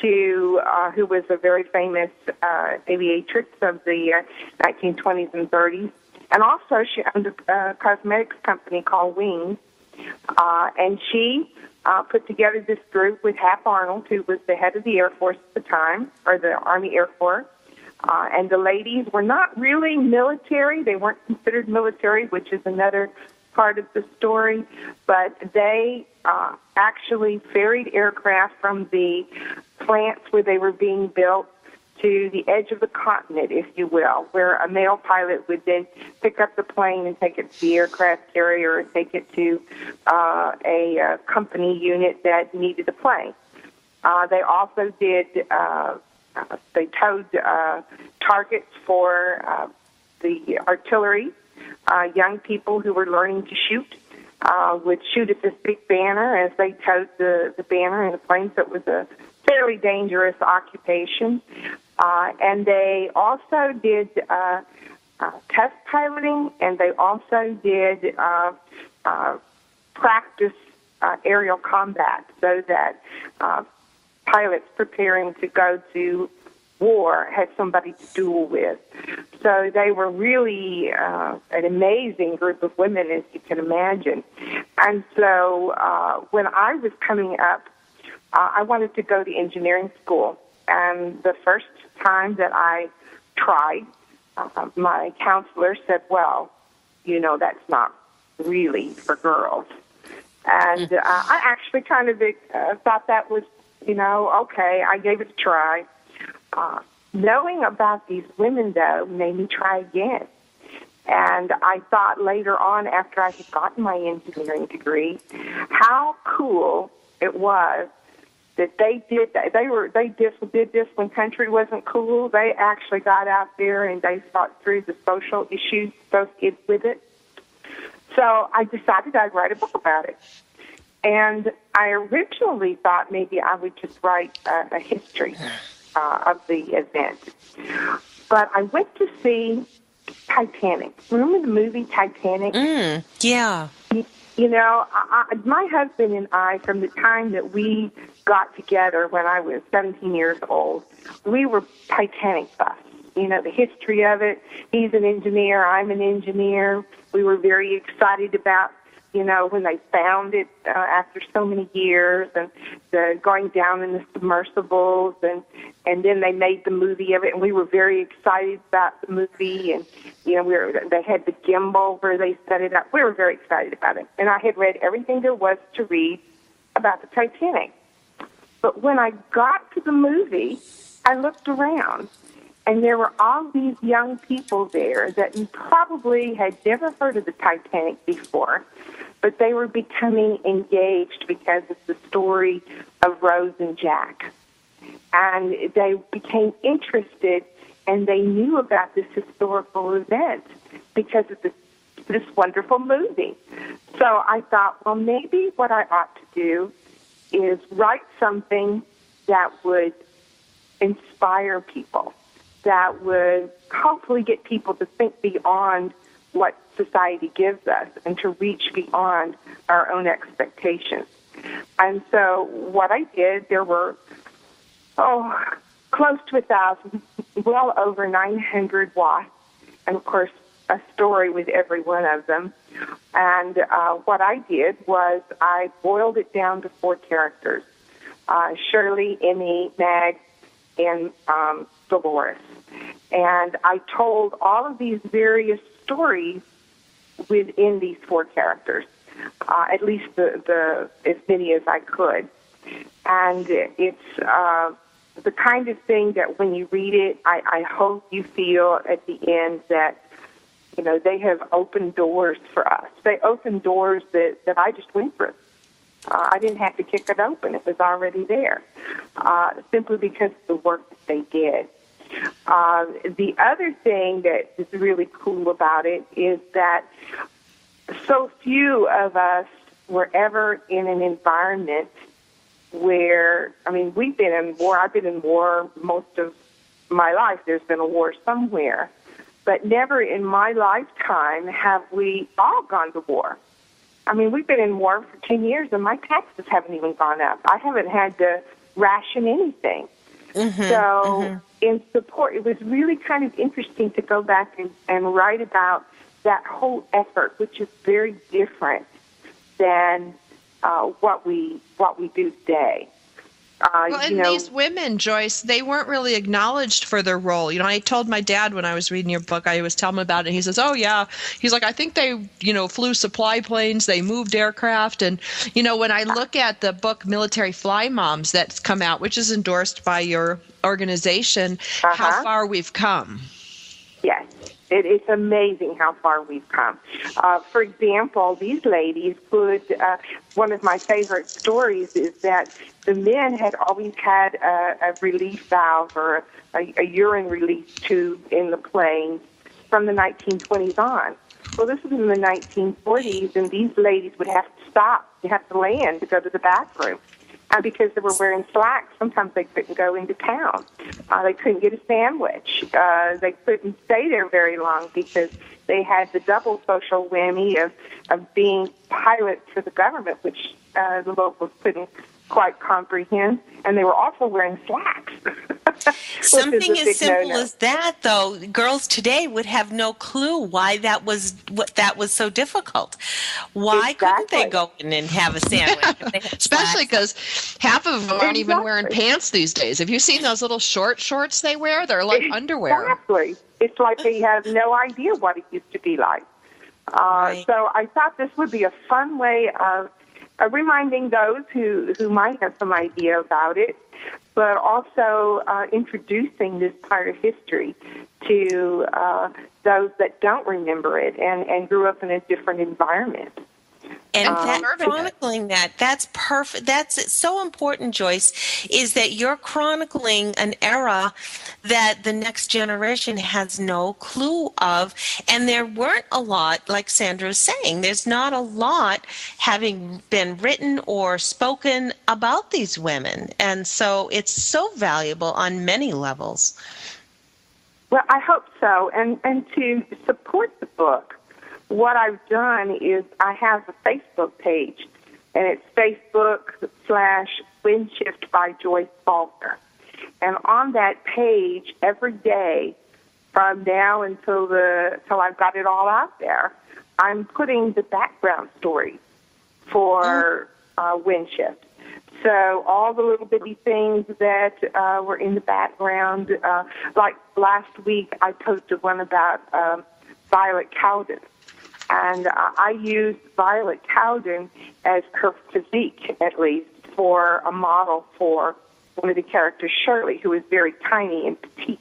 who was a very famous aviatrix of the 1920s and 30s. And also she owned a cosmetics company called Wings. And she put together this group with Hap Arnold, who was the head of the Air Force at the time, or the Army Air Force, And the ladies were not really military. They weren't considered military, which is another part of the story. But they actually ferried aircraft from the plants where they were being built to the edge of the continent, if you will, where a male pilot would then pick up the plane and take it to the aircraft carrier or take it to a company unit that needed the plane. They also did, they towed targets for the artillery. Young people who were learning to shoot would shoot at this big banner as they towed the banner in the plane, so it was a fairly dangerous occupation. And they also did test piloting, and they also did practice aerial combat so that pilots preparing to go to war had somebody to duel with. So they were really an amazing group of women, as you can imagine. And so when I was coming up, I wanted to go to engineering school. And the first time that I tried, my counselor said, well, you know, that's not really for girls. And I actually kind of thought that was, you know, okay, I gave it a try. Knowing about these women, though, made me try again. And I thought later on, after I had gotten my engineering degree, how cool it was that they did that. They did this when country wasn't cool. They actually got out there and they thought through the social issues associated with it. So I decided I'd write a book about it. And I originally thought maybe I would just write a history of the event. But I went to see Titanic. Remember the movie Titanic? Yeah. You know, my husband and I, from the time that we got together when I was 17 years old, we were Titanic buffs. You know, the history of it. He's an engineer. I'm an engineer. We were very excited about, you know, when they found it after so many years, and the going down in the submersibles, and then they made the movie of it, and we were very excited about the movie. And you know, they had the gimbal where they set it up. We were very excited about it, and I had read everything there was to read about the Titanic. But when I got to the movie, I looked around, and there were all these young people there that probably had never heard of the Titanic before, but they were becoming engaged because of the story of Rose and Jack. And they became interested, and they knew about this historical event because of this wonderful movie. So I thought, well, maybe what I ought to do is write something that would inspire people, that would hopefully get people to think beyond what society gives us and to reach beyond our own expectations. And so what I did, there were, close to 1,000, well over 900 wasps, and of course a story with every one of them. And what I did was I boiled it down to 4 characters, Shirley, Emmy, Mag, and Dolores. And I told all of these various stories within these 4 characters, at least the as many as I could. And it's the kind of thing that when you read it, I hope you feel at the end that, you know, they have opened doors for us. They opened doors that I just went through. I didn't have to kick it open. It was already there, simply because of the work that they did. The other thing that is really cool about it is that so few of us were ever in an environment where, I mean, we've been in war. I've been in war most of my life. There's been a war somewhere. But never in my lifetime have we all gone to war. I mean, we've been in war for 10 years, and my taxes haven't even gone up. I haven't had to ration anything. In support, it was really kind of interesting to go back and write about that whole effort, which is very different than what we do today. Well, and these women, Joyce, they weren't really acknowledged for their role. I told my dad when I was reading your book, I was telling him about it. And he says, "Oh yeah," he's like, "I think they, flew supply planes, they moved aircraft." And when I look at the book Military Fly Moms that's come out, which is endorsed by your organization, how far we've come. Yes. It's amazing how far we've come. For example, these ladies would, one of my favorite stories is that the men had always had a release valve or a urine release tube in the plane from the 1920s on. Well, this was in the 1940s, and these ladies would have to stop, they have to land to go to the bathroom. Because they were wearing slacks, sometimes they couldn't go into town. They couldn't get a sandwich. They couldn't stay there very long because they had the double social whammy of being pilots for the government, which the locals couldn't quite comprehend, and they were also wearing slacks. Something as simple as that, though, girls today would have no clue why that was so difficult. Why couldn't they go in and have a sandwich? Especially because half of them aren't even wearing pants these days. Have you seen those little shorts they wear? They're like underwear. Exactly. It's like they have no idea what it used to be like. Right. So I thought this would be a fun way of reminding those who might have some idea about it, but also introducing this part of history to those that don't remember it and grew up in a different environment. And chronicling that's perfect. That's so important, Joyce, is that you're chronicling an era that the next generation has no clue of. And there weren't a lot, like Sandra was saying, there's not a lot having been written or spoken about these women. And so it's so valuable on many levels. Well, I hope so. And to support the book, what I've done is I have a Facebook page, and it's Facebook.com/Windshift by Joyce Faulkner. And on that page, every day from now until I've got it all out there, I'm putting the background story for Windshift. So all the little bitty things that were in the background, like last week I posted one about Violet Cowden. And I used Violet Cowden as her physique, at least, for a model for one of the characters, Shirley, who is very tiny and petite.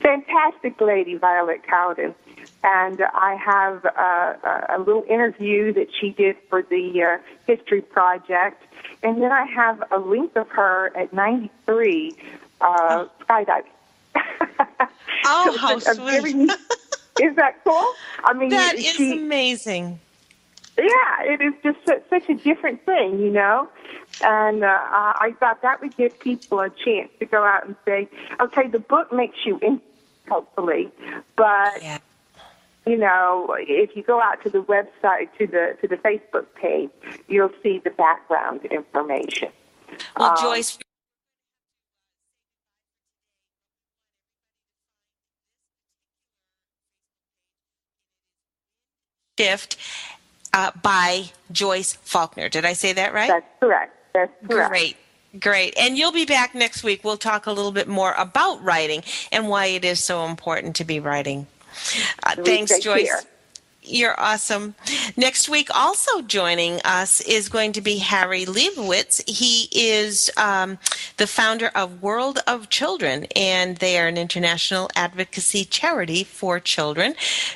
Fantastic lady, Violet Cowden. And I have a little interview that she did for the History Project. And then I have a link of her at 93 skydiving. Oh, how sweet. Is that cool? I mean, that is amazing. Yeah, it is just such a different thing, And I thought that would give people a chance to go out and say, okay, the book makes you in, hopefully, but if you go out to the website, to the Facebook page, you'll see the background information. Well, Joyce. Shift by Joyce Faulkner. Did I say that right? That's correct. That's correct. Great. And you'll be back next week. We'll talk a little bit more about writing and why it is so important to be writing. Thanks, Joyce. Care. You're awesome. Next week, also joining us is going to be Harry Leibowitz. He is the founder of World of Children, and they are an international advocacy charity for children.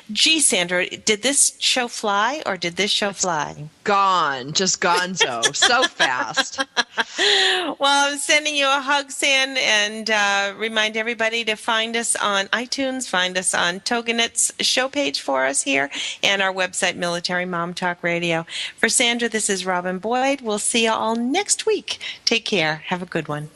Gee, Sandra, did this show fly, or did this show fly? Just gonzo, so fast. Well, I'm sending you a hug, San, and remind everybody to find us on iTunes, find us on TogiNet's show page for us here, and our website, Military Mom Talk Radio. For Sandra, this is Robin Boyd. We'll see you all next week. Take care. Have a good one.